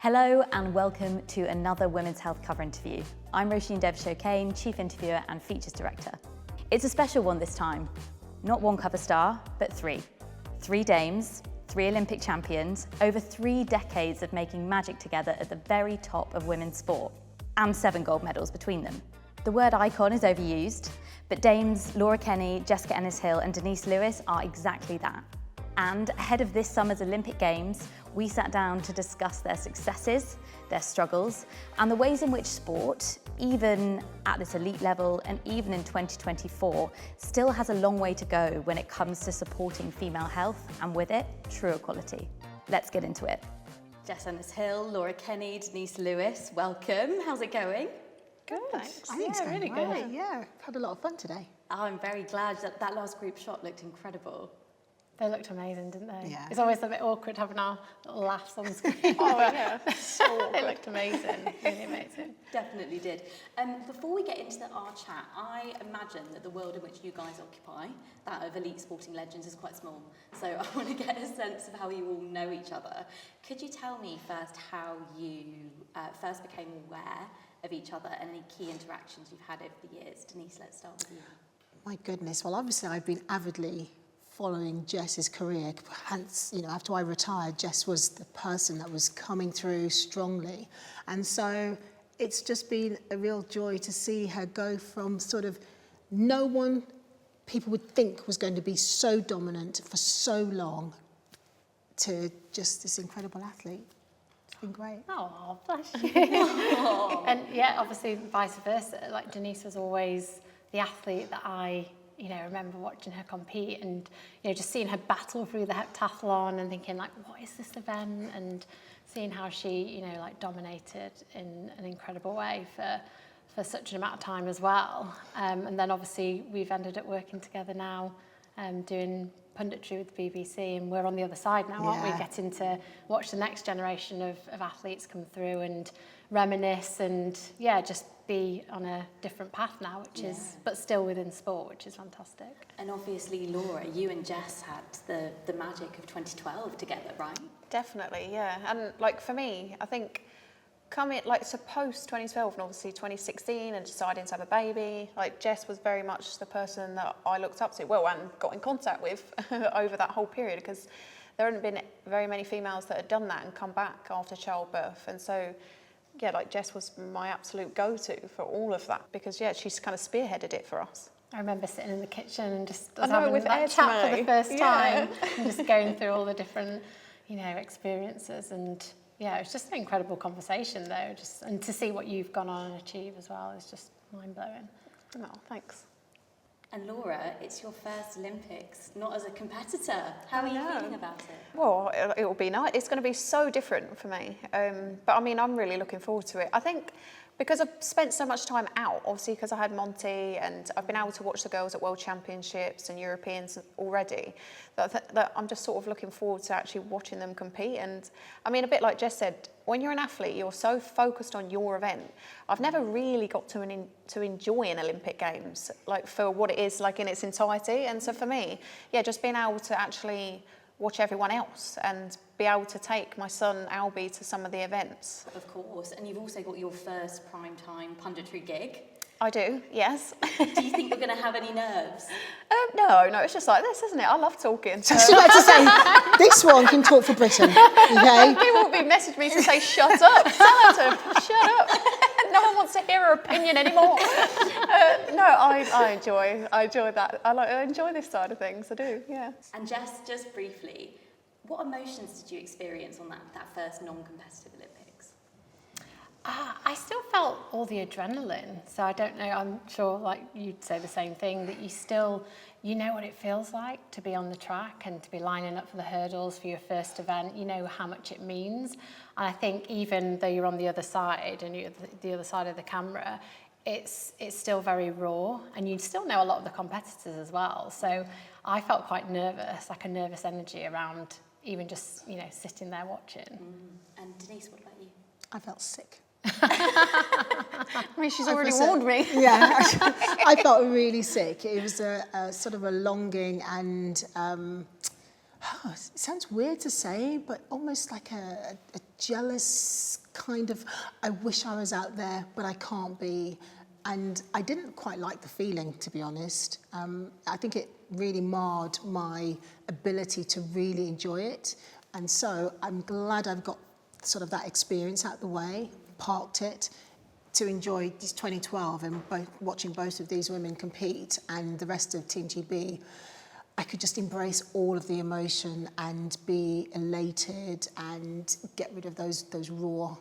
Hello and welcome to another Women's Health Cover interview. I'm Roisín Dervish-O'Kane, Chief Interviewer and Features Director. It's a special one this time. Not one cover star, but three. 3 dames, 3 Olympic champions, over 3 decades of making magic together at the very top of women's sport, and 7 gold medals between them. The word icon is overused, but dames Laura Kenny, Jessica Ennis-Hill and Denise Lewis are exactly that. And ahead of this summer's Olympic Games, we sat down to discuss their successes, their struggles, and the ways in which sport, even at this elite level and even in 2024, still has a long way to go when it comes to supporting female health and with it, true equality. Let's get into it. Jess Ennis-Hill, Laura Kenny, Denise Lewis, welcome. How's it going? Good, thanks. I think it's going really great. good. Yeah, I've had a lot of fun today. Oh, I'm very glad that last group shot looked incredible. They looked amazing, didn't they? Yeah. It's always a bit awkward having our little laughs on screen. Oh, yeah. So They looked amazing, really amazing. Definitely did. Before we get into our chat, I imagine that the world in which you guys occupy, that of elite sporting legends, is quite small. So I want to get a sense of how you all know each other. Could you tell me first how you first became aware of each other and any key interactions you've had over the years? Denise, let's start with you. My goodness. Well, obviously, I've been avidly following Jess's career. Hence, after I retired, Jess was the person that was coming through strongly. And so it's just been a real joy to see her go from sort of no one people would think was going to be so dominant for so long to just this incredible athlete. It's been great. Oh, bless you. And yeah, obviously vice versa. Like Denise was always the athlete that I remember watching her compete and, just seeing her battle through the heptathlon and thinking like, what is this event? And seeing how she, dominated in an incredible way for such an amount of time as well. And then obviously we've ended up working together now, doing punditry with the BBC, and we're on the other side now, aren't we? Getting to watch the next generation of athletes come through and reminisce and, just be on a different path now, which is, but still within sport, which is fantastic. And obviously, Laura, you and Jess had the magic of 2012 together, right? Definitely, yeah. And for me, I think coming so post 2012 and obviously 2016 and deciding to have a baby, Jess was very much the person that I looked up to, and got in contact with over that whole period, because there hadn't been very many females that had done that and come back after childbirth. And so Jess was my absolute go-to for all of that, because she's kind of spearheaded it for us. I remember sitting in the kitchen and just having that chat for the first time and just going through all the different, experiences. And it was just an incredible conversation though, and to see what you've gone on and achieve as well is just mind-blowing. Oh, thanks. And Laura, it's your first Olympics, not as a competitor. How are you feeling about it? Well, it will be nice. It's going to be so different for me. But I mean, I'm really looking forward to it. I think because I've spent so much time out, obviously because I had Monty and I've been able to watch the girls at World Championships and Europeans already, that I'm just sort of looking forward to actually watching them compete. And I mean, a bit like Jess said, when you're an athlete, you're so focused on your event. I've never really got to enjoy an Olympic Games, for what it is, in its entirety. And so for me, just being able to actually watch everyone else and be able to take my son Albie to some of the events. Of course, and you've also got your first primetime punditry gig. I do, yes. Do you think you're going to have any nerves? No, it's just like this, isn't it? I love talking. I was about to say, this one can talk for Britain, okay? People will be messaging me to say, shut up, tell her to shut up. No one wants to hear her opinion anymore. No, I enjoy that. I enjoy this side of things, I do, yeah. And Jess, just briefly, what emotions did you experience on that first non-competitive Olympics? I still felt all the adrenaline, so I don't know, I'm sure you'd say the same thing, that you still, what it feels like to be on the track and to be lining up for the hurdles for your first event, how much it means. And I think even though you're on the other side and you're the other side of the camera, it's still very raw, and you still know a lot of the competitors as well. So I felt quite nervous, a nervous energy around even just, sitting there watching. And Denise, what about you? I felt sick. I mean, she's already warned me. Yeah, I felt really sick. It was a sort of a longing and it sounds weird to say, but almost like a jealous, kind of, I wish I was out there, but I can't be. And I didn't quite like the feeling, to be honest. I think it really marred my ability to really enjoy it. And so I'm glad I've got sort of that experience out the way, parked it, to enjoy this 2012 and watching both of these women compete and the rest of Team GB. I could just embrace all of the emotion and be elated and get rid of those raw,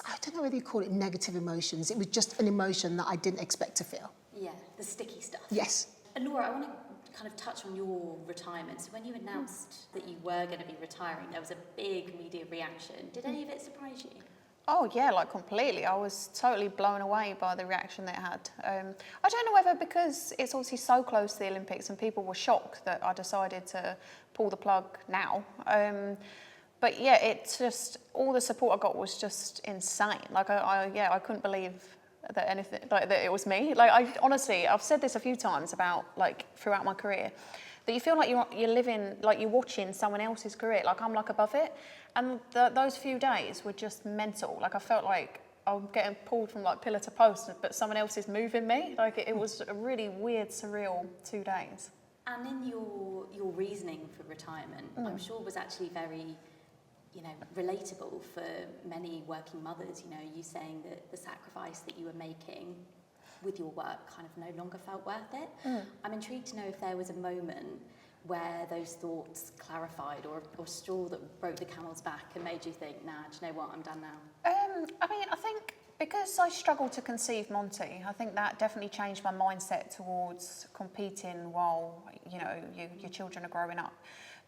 I don't know whether you call it negative emotions. It was just an emotion that I didn't expect to feel. Yeah, the sticky stuff. Yes. And Laura, I want to kind of touch on your retirement. So when you announced that you were going to be retiring, there was a big media reaction. Did any of it surprise you? Oh yeah, like completely. I was totally blown away by the reaction they had. I don't know whether because it's obviously so close to the Olympics and people were shocked that I decided to pull the plug now. But yeah, it's just, all the support I got was just insane. Like I couldn't believe that anything, like that it was me. Like honestly, I've said this a few times about like throughout my career, that you feel like you're living, like you're watching someone else's career, like I'm like above it. And those few days were just mental. Like I felt like I'm getting pulled from like pillar to post, but someone else is moving me. Like it was a really weird, surreal 2 days. And in your reasoning for retirement, I'm sure was actually very, relatable for many working mothers. You saying that the sacrifice that you were making with your work kind of no longer felt worth it. I'm intrigued to know if there was a moment where those thoughts clarified or straw that broke the camel's back and made you think, nah, do you know what, I'm done now? I think because I struggled to conceive Monty, I think that definitely changed my mindset towards competing while, your children are growing up.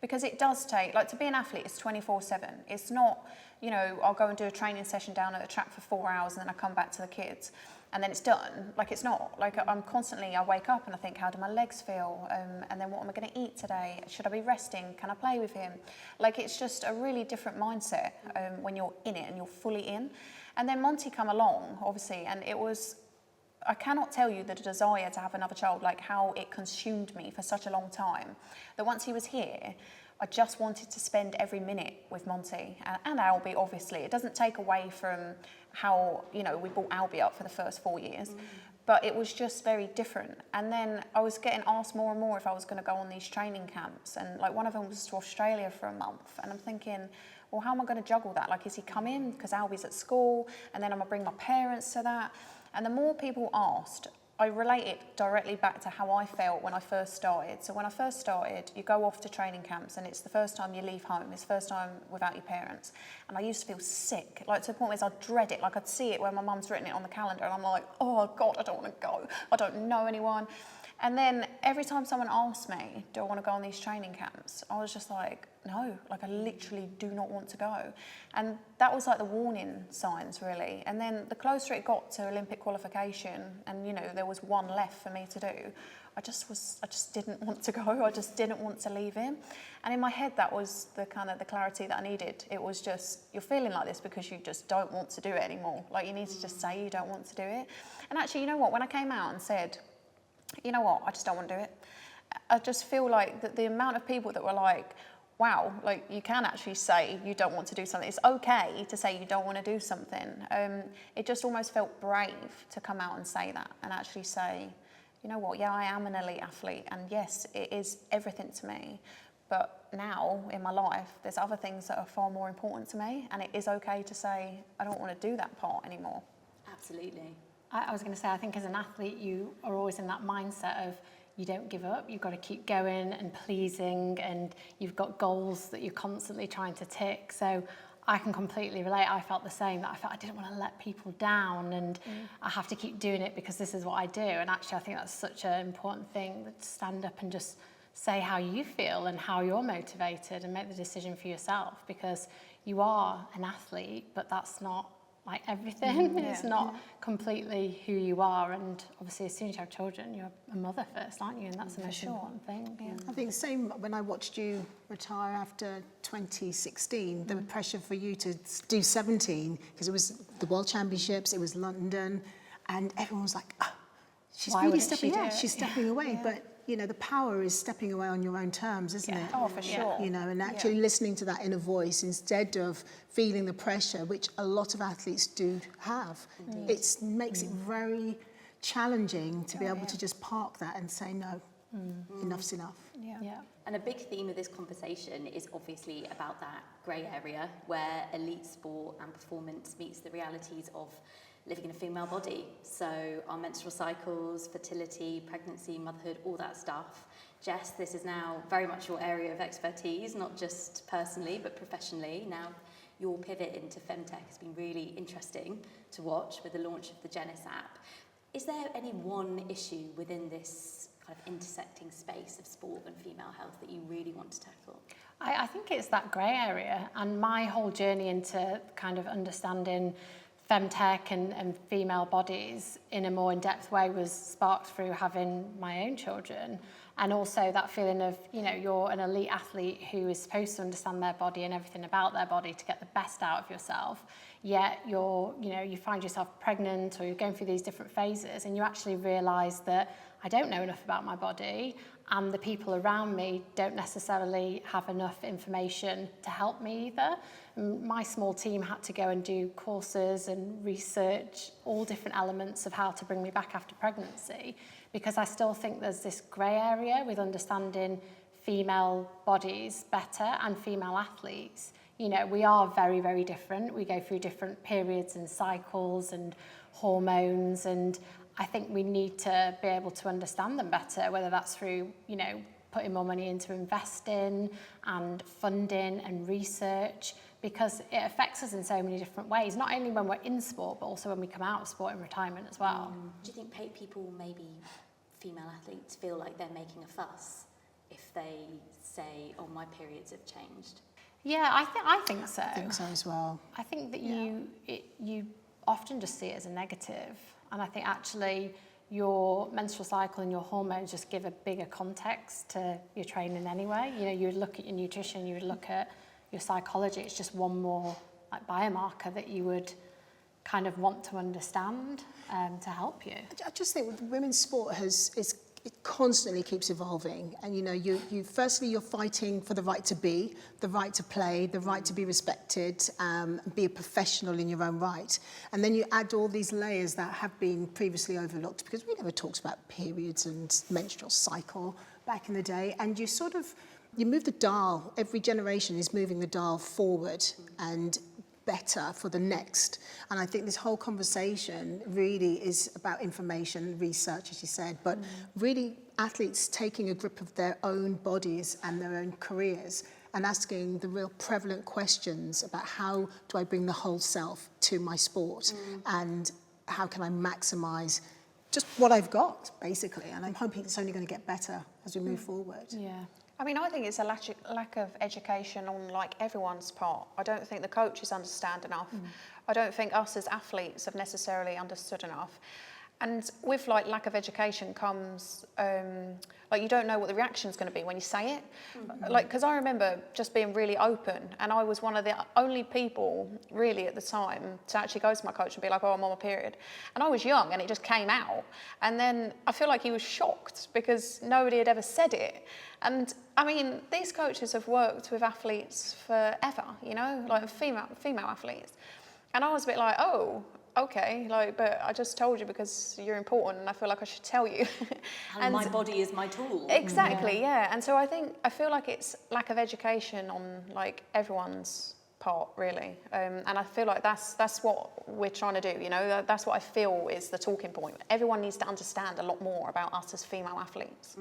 Because it does take, like to be an athlete, it's 24/7. It's not, I'll go and do a training session down at the track for 4 hours and then I come back to the kids and then it's done. Like it's not. Like I wake up and I think, how do my legs feel? And then what am I going to eat today? Should I be resting? Can I play with him? Like it's just a really different mindset when you're in it and you're fully in. And then Monty come along, obviously, and it was, I cannot tell you the desire to have another child, like how it consumed me for such a long time, that once he was here, I just wanted to spend every minute with Monty and Albie, obviously. It doesn't take away from how, we brought Albie up for the first 4 years, but it was just very different. And then I was getting asked more and more if I was going to go on these training camps. And like one of them was to Australia for a month. And I'm thinking, well, how am I going to juggle that? Like, is he coming? Because Albie's at school. And then I'm going to bring my parents to that. And the more people asked, I relate it directly back to how I felt when I first started. So when I first started, you go off to training camps and it's the first time you leave home. It's the first time without your parents. And I used to feel sick, like to the point where I'd dread it. Like I'd see it where my mum's written it on the calendar and I'm like, oh God, I don't want to go. I don't know anyone. And then every time someone asked me, do I want to go on these training camps? I was just like, no, like I literally do not want to go. And that was like the warning signs really. And then the closer it got to Olympic qualification and there was one left for me to do, I just didn't want to go. I just didn't want to leave him. And in my head, that was the kind of the clarity that I needed. It was just, you're feeling like this because you just don't want to do it anymore. Like you need to just say you don't want to do it. And actually, you know what, when I came out and said, you know what, I just don't want to do it. I just feel like the amount of people that were like, wow, like you can actually say you don't want to do something. It's okay to say you don't want to do something. It just almost felt brave to come out and say that and actually say, you know what, yeah, I am an elite athlete and yes, it is everything to me. But now in my life, there's other things that are far more important to me and it is okay to say, I don't want to do that part anymore. Absolutely. I was going to say, I think as an athlete, you are always in that mindset of you don't give up, you've got to keep going and pleasing, and you've got goals that you're constantly trying to tick. So I can completely relate. I felt the same, that I felt I didn't want to let people down and I have to keep doing it because this is what I do. And actually, I think that's such an important thing, to stand up and just say how you feel and how you're motivated and make the decision for yourself, because you are an athlete, but that's not like everything. It's not completely who you are, and obviously as soon as you have children, you're a mother first, aren't you? And that's the most important thing. Yeah. I think the same when I watched you retire after 2016, the pressure for you to do 17, because it was the World Championships, it was London, and everyone was like, oh, she's Why really wouldn't stepping she do away. it? She's stepping away, but you know, the power is stepping away on your own terms, isn't it? Oh, for sure. You know, and actually listening to that inner voice instead of feeling the pressure, which a lot of athletes do have. It makes it very challenging to be able to just park that and say, no, enough's enough. Yeah. And a big theme of this conversation is obviously about that grey area where elite sport and performance meets the realities of living in a female body. So our menstrual cycles, fertility, pregnancy, motherhood, all that stuff. Jess, this is now very much your area of expertise, not just personally, but professionally. Now, your pivot into femtech has been really interesting to watch with the launch of the Genis app. Is there any one issue within this kind of intersecting space of sport and female health that you really want to tackle? I think it's that grey area, and my whole journey into kind of understanding femtech and female bodies in a more in-depth way was sparked through having my own children, and also that feeling of, you know, you're an elite athlete who is supposed to understand their body and everything about their body to get the best out of yourself, yet you find yourself pregnant or you're going through these different phases and you actually realise that I don't know enough about my body and the people around me don't necessarily have enough information to help me either. My small team had to go and do courses and research all different elements of how to bring me back after pregnancy, because I still think there's this grey area with understanding female bodies better and female athletes. You know, we are very, very different. We go through different periods and cycles and hormones, and I think we need to be able to understand them better, whether that's through, you know, putting more money into investing and funding and research, because it affects us in so many different ways, not only when we're in sport, but also when we come out of sport in retirement as well. Do you think people, maybe female athletes, feel like they're making a fuss if they say, oh, my periods have changed? Yeah, I think so. I think so as well. I think that you often just see it as a negative. And I think actually your menstrual cycle and your hormones just give a bigger context to your training anyway. You know, you would look at your nutrition, you would look at your psychology. It's just one more like biomarker that you would kind of want to understand to help you. I just think with women's sport it constantly keeps evolving, and you know, you firstly you're fighting for the right to be, the right to play, the right to be respected, be a professional in your own right, and then you add all these layers that have been previously overlooked because we never talked about periods and menstrual cycle back in the day, and you move the dial. Every generation is moving the dial forward and better for the next. And I think this whole conversation really is about information, research, as you said, but really athletes taking a grip of their own bodies and their own careers and asking the real prevalent questions about how do I bring the whole self to my sport and how can I maximise just what I've got, basically. And I'm hoping it's only going to get better as we move forward. Yeah. I mean, I think it's a lack of education on like everyone's part. I don't think the coaches understand enough. I don't think us as athletes have necessarily understood enough. And with like lack of education comes like you don't know what the reaction is going to be when you say it. Like, because I remember just being really open, and I was one of the only people really at the time to actually go to my coach and be like, oh, I'm on my period. And I was young and it just came out. And then I feel like he was shocked because nobody had ever said it. And I mean, these coaches have worked with athletes forever, you know, like female athletes. And I was a bit like, oh, okay, like, but I just told you because you're important and I feel like I should tell you. And my body is my tool. Exactly, yeah. And so I feel like it's lack of education on like everyone's part, really. And I feel like that's what we're trying to do, you know, that's what I feel is the talking point. Everyone needs to understand a lot more about us as female athletes.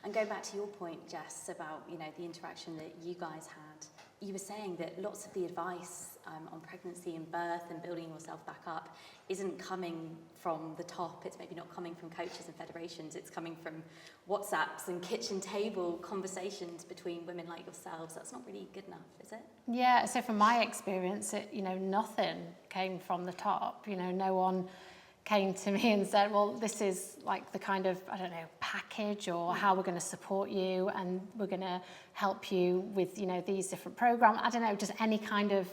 And going back to your point, Jess, about, you know, the interaction that you guys had, you were saying that lots of the advice on pregnancy and birth and building yourself back up isn't coming from the top. It's maybe not coming from coaches and federations. It's coming from WhatsApps and kitchen table conversations between women like yourselves. That's not really good enough, is it? Yeah, so from my experience, nothing came from the top. You know, no one came to me and said, well, this is like the kind of, I don't know, package or how we're going to support you and we're going to help you with, you know, these different programs. I don't know, just any kind of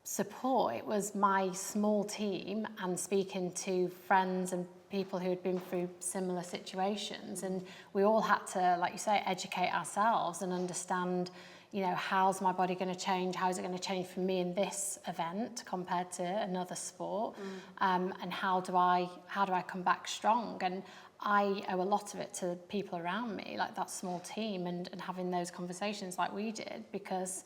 support. It was my small team and speaking to friends and people who had been through similar situations, and we all had to, like you say, educate ourselves and understand, you know, how's my body going to change? How is it going to change for me in this event compared to another sport? And how do I come back strong? And I owe a lot of it to people around me, like that small team, and having those conversations like we did, because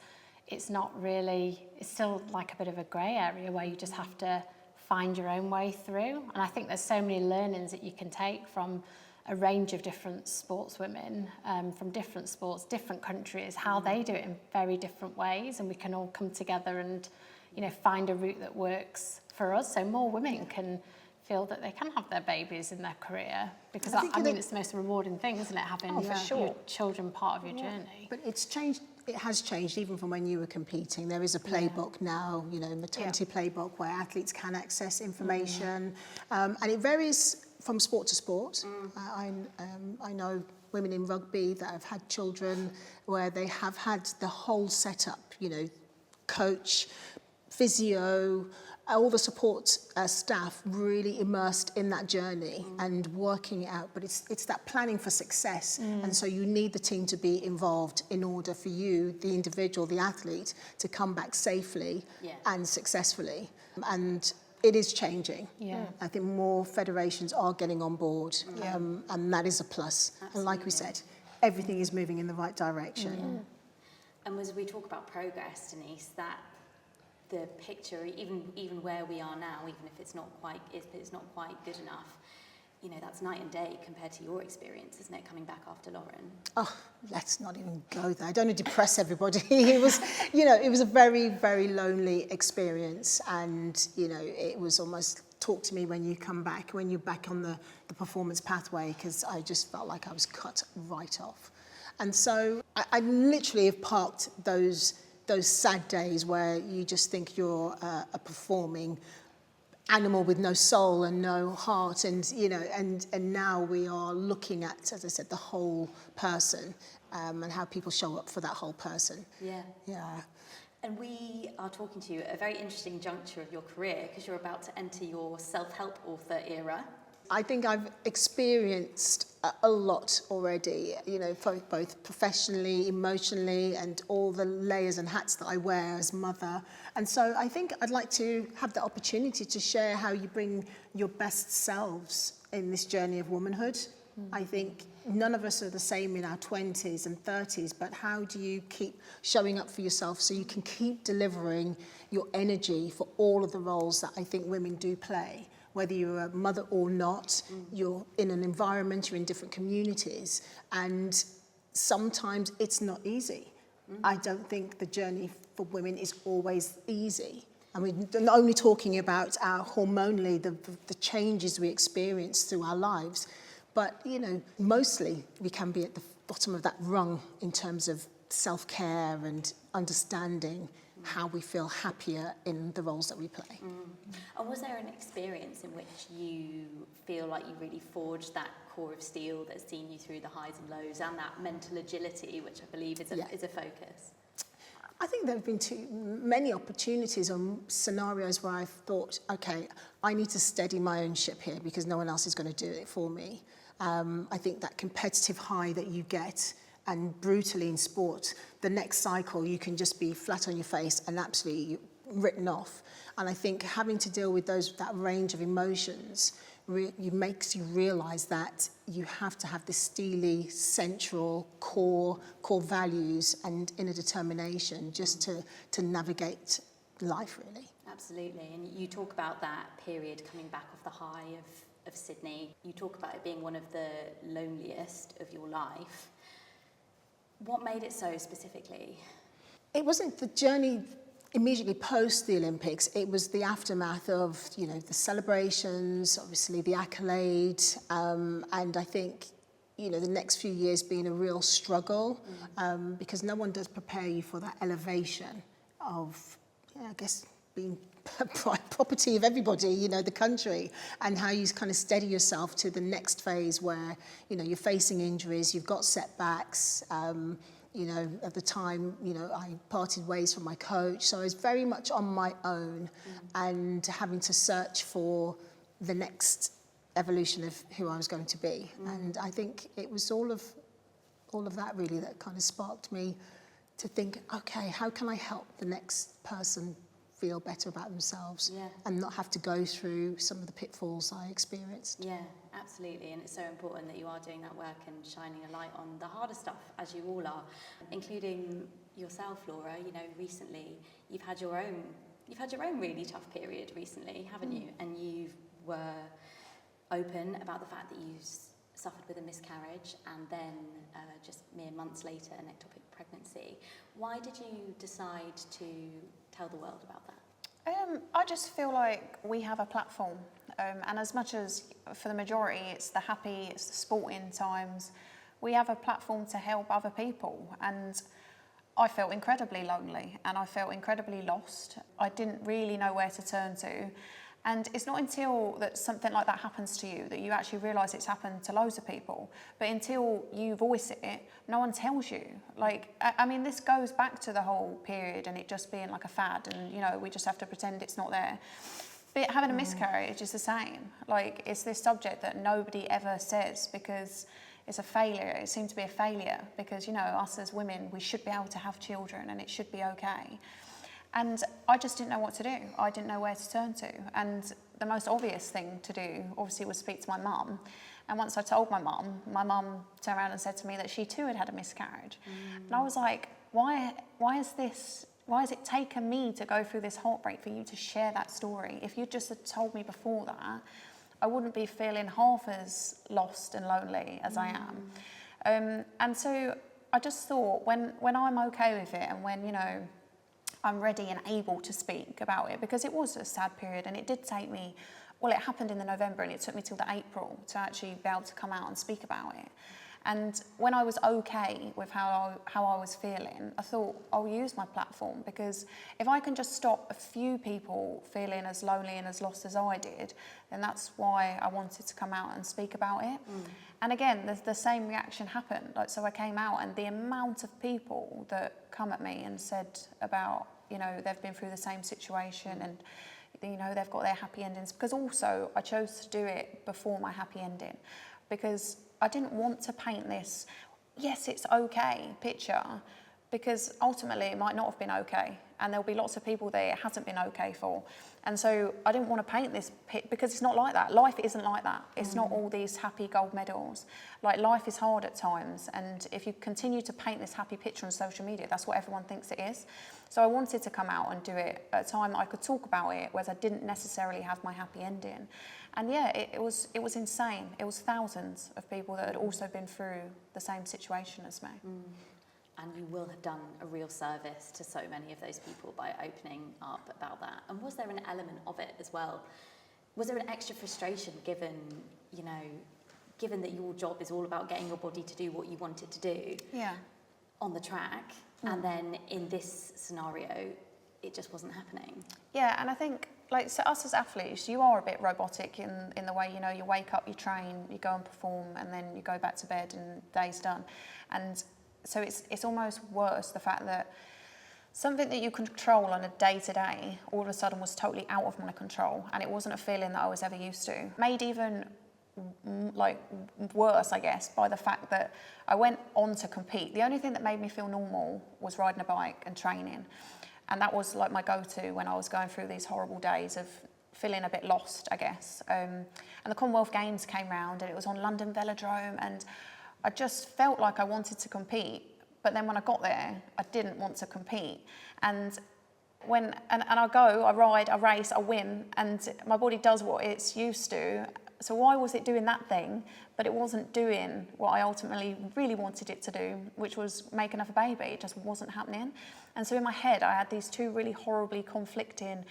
it's not really, it's still like a bit of a grey area where you just have to find your own way through. And I think there's so many learnings that you can take from a range of different sportswomen, from different sports, different countries, how they do it in very different ways, and we can all come together and, you know, find a route that works for us, so more women can feel that they can have their babies in their career, because I mean it's the most rewarding thing, isn't it, having your children part of your journey. But it's changed. It has changed even from when you were competing. There is a playbook now, you know, maternity playbook, where athletes can access information, and it varies from sport to sport. I know women in rugby that have had children where they have had the whole setup, you know, coach, physio, all the support staff really immersed in that journey and working it out. But it's that planning for success. And so you need the team to be involved in order for you, the individual, the athlete, to come back safely and successfully. And it is changing. I think more federations are getting on board, and that is a plus. Absolutely. And like we said, everything is moving in the right direction. And as we talk about progress, Denise, that the picture, even where we are now, even if it's not quite good enough, you know, that's night and day compared to your experience, isn't it, coming back after Lauren? Oh, let's not even go there. I don't want to depress everybody. It was, you know, it was a very, very lonely experience, and, you know, it was almost talk to me when you come back, when you're back on the performance pathway, because I just felt like I was cut right off. And so I literally have parked those sad days where you just think you're a performing animal with no soul and no heart, and you know, and now we are looking at, as I said, the whole person, and how people show up for that whole person. Yeah. And we are talking to you at a very interesting juncture of your career, because you're about to enter your self-help author era. I think I've experienced a lot already, you know, both professionally, emotionally, and all the layers and hats that I wear as mother. And so I think I'd like to have the opportunity to share how you bring your best selves in this journey of womanhood. I think none of us are the same in our 20s and 30s, but how do you keep showing up for yourself so you can keep delivering your energy for all of the roles that I think women do play? Whether you're a mother or not, you're in an environment, you're in different communities, and sometimes it's not easy. I don't think the journey for women is always easy. I mean, not only talking about our hormonally, the changes we experience through our lives, but, you know, mostly we can be at the bottom of that rung in terms of self-care and understanding how we feel happier in the roles that we play. And was there an experience in which you feel like you really forged that core of steel that's seen you through the highs and lows, and that mental agility, which I believe is a focus? I think there have been many opportunities or scenarios where I've thought, okay, I need to steady my own ship here because no one else is going to do it for me. I think that competitive high that you get, and brutally in sport, the next cycle you can just be flat on your face and absolutely written off. And I think having to deal with that range of emotions makes you realise that you have to have this steely, central, core values and inner determination just to navigate life, really. Absolutely. And you talk about that period coming back off the high of Sydney. You talk about it being one of the loneliest of your life. What made it so specifically? It wasn't the journey immediately post the Olympics. It was the aftermath of, you know, the celebrations, obviously the accolade, and I think, you know, the next few years being a real struggle, because no one does prepare you for that elevation of, I guess, being property of everybody, you know, the country, and how you kind of steady yourself to the next phase where, you know, you're facing injuries, you've got setbacks. You know, at the time, you know, I parted ways from my coach, so I was very much on my own and having to search for the next evolution of who I was going to be. And I think it was all of that really that kind of sparked me to think, okay, how can I help the next person feel better about themselves and not have to go through some of the pitfalls I experienced. Yeah, absolutely. And it's so important that you are doing that work and shining a light on the harder stuff, as you all are, including yourself, Laura. You know, recently you've had your own really tough period recently, haven't you? And you were open about the fact that you suffered with a miscarriage and then just mere months later an ectopic pregnancy. Why did you decide to tell the world about that? I just feel like we have a platform, and as much as for the majority it's the happy, it's the sporting times, we have a platform to help other people. And I felt incredibly lonely and I felt incredibly lost. I didn't really know where to turn to. And it's not until that something like that happens to you that you actually realise it's happened to loads of people. But until you voice it, no one tells you. Like, I mean, this goes back to the whole period and it just being like a fad and, you know, we just have to pretend it's not there. But having a miscarriage is the same. Like, it's this subject that nobody ever says because it's a failure. It seemed to be a failure because, you know, us as women, we should be able to have children and it should be okay. And I just didn't know what to do. I didn't know where to turn to. And the most obvious thing to do, obviously, was speak to my mum. And once I told my mum turned around and said to me that she too had a miscarriage. And I was like, why has it taken me to go through this heartbreak for you to share that story? If you just had told me before that, I wouldn't be feeling half as lost and lonely as I am. And so I just thought, when I'm okay with it and when, you know, I'm ready and able to speak about it, because it was a sad period and it did take me, well, it happened in the November and it took me till the April to actually be able to come out and speak about it. And when I was okay with how I was feeling, I thought I'll use my platform, because if I can just stop a few people feeling as lonely and as lost as I did, then that's why I wanted to come out and speak about it. And again, the same reaction happened. Like, so I came out and the amount of people that come at me and said about, you know, they've been through the same situation and, you know, they've got their happy endings. Because also I chose to do it before my happy ending, because I didn't want to paint this, yes, it's okay picture, because ultimately it might not have been okay. And there'll be lots of people that it hasn't been okay for. And so I didn't want to paint this because it's not like that. Life isn't like that. It's not all these happy gold medals. Like, life is hard at times. And if you continue to paint this happy picture on social media, that's what everyone thinks it is. So I wanted to come out and do it at a time that I could talk about it, whereas I didn't necessarily have my happy ending. And yeah, it was insane. It was thousands of people that had also been through the same situation as me. And you will have done a real service to so many of those people by opening up about that. And was there an element of it as well? Was there an extra frustration given that your job is all about getting your body to do what you want it to do on the track, and then in this scenario, it just wasn't happening? Yeah, and I think, like, so us as athletes, you are a bit robotic in the way, you know, you wake up, you train, you go and perform, and then you go back to bed and the day's done. And so it's almost worse, the fact that something that you control on a day-to-day all of a sudden was totally out of my control, and it wasn't a feeling that I was ever used to. Made even like worse, I guess, by the fact that I went on to compete. The only thing that made me feel normal was riding a bike and training. And that was like my go-to when I was going through these horrible days of feeling a bit lost, I guess. And the Commonwealth Games came round and it was on London Velodrome, and I just felt like I wanted to compete. But then when I got there, I didn't want to compete. And I go, I ride, I race, I win, and my body does what it's used to. So why was it doing that thing, but it wasn't doing what I ultimately really wanted it to do, which was make another baby? It just wasn't happening. And so in my head, I had these two really horribly conflicting,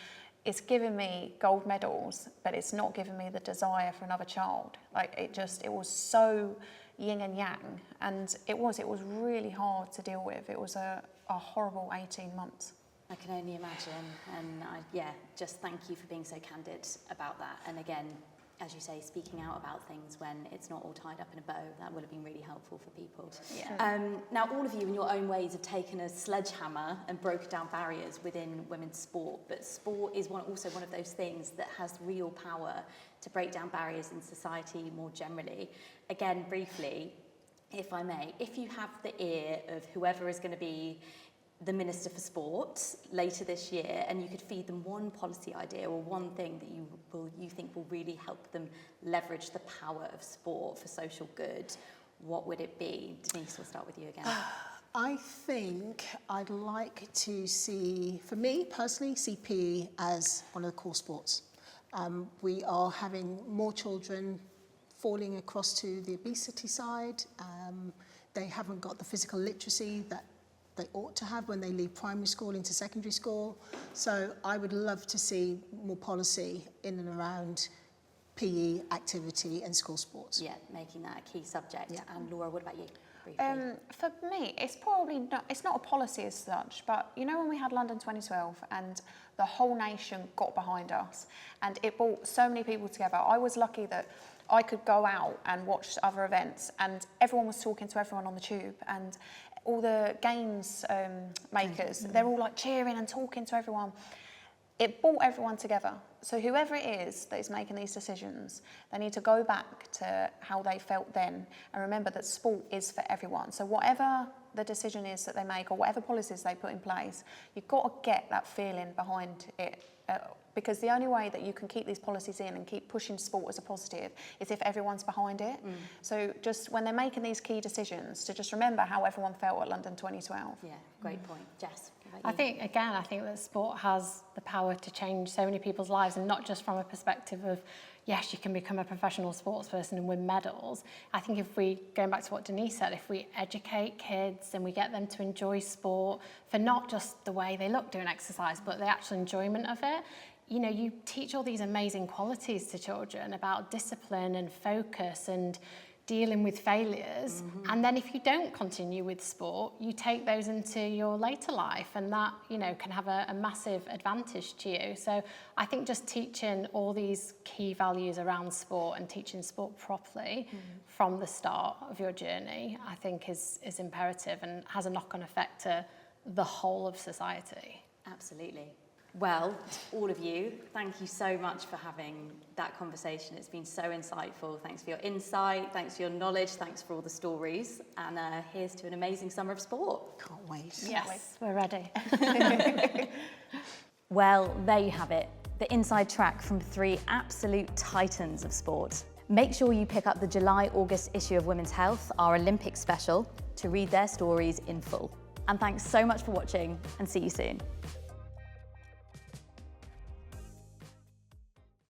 it's giving me gold medals, but it's not giving me the desire for another child. Like, it was so yin and yang. And it was really hard to deal with. It was a horrible 18 months. I can only imagine. And just thank you for being so candid about that. And again, as you say, speaking out about things when it's not all tied up in a bow, that would have been really helpful for people. Yeah. Now, all of you in your own ways have taken a sledgehammer and broken down barriers within women's sport, but sport is also one of those things that has real power to break down barriers in society more generally. Again, briefly, if I may, if you have the ear of whoever is going to be the Minister for Sport later this year, and you could feed them one policy idea or one thing that you think will really help them leverage the power of sport for social good, what would it be? Denise, we'll start with you again. I think I'd like to see, for me personally, see PE as one of the core sports. We are having more children falling across to the obesity side. They haven't got the physical literacy that they ought to have when they leave primary school into secondary school. So I would love to see more policy in and around PE activity and school sports. Yeah, making that a key subject. Yeah. And Laura, what about you? Briefly. For me, it's probably not, it's not a policy as such, but you know when we had London 2012 and the whole nation got behind us and it brought so many people together. I was lucky that I could go out and watch other events and everyone was talking to everyone on the tube, and all the games makers, they're all like cheering and talking to everyone. It brought everyone together. So whoever it is that is making these decisions, they need to go back to how they felt then and remember that sport is for everyone. So whatever the decision is that they make or whatever policies they put in place, you've got to get that feeling behind it. Because the only way that you can keep these policies in and keep pushing sport as a positive is if everyone's behind it. So just when they're making these key decisions, to just remember how everyone felt at London 2012. Yeah, great point. Jess, what about I you? think that sport has the power to change so many people's lives, and not just from a perspective of, yes, you can become a professional sports person and win medals. I think if we, going back to what Denise said, if we educate kids and we get them to enjoy sport for not just the way they look doing exercise, but the actual enjoyment of it, you know, you teach all these amazing qualities to children about discipline and focus and dealing with failures. And then if you don't continue with sport, you take those into your later life, and that, you know, can have a massive advantage to you. So I think just teaching all these key values around sport and teaching sport properly from the start of your journey, I think is imperative and has a knock-on effect to the whole of society. Absolutely. Well, to all of you, thank you so much for having that conversation. It's been so insightful. Thanks for your insight, thanks for your knowledge, thanks for all the stories. And here's to an amazing summer of sport. Can't wait. Yes, we're ready. Well, there you have it. The inside track from 3 absolute titans of sport. Make sure you pick up the July-August issue of Women's Health, our Olympic special, to read their stories in full. And thanks so much for watching, and see you soon.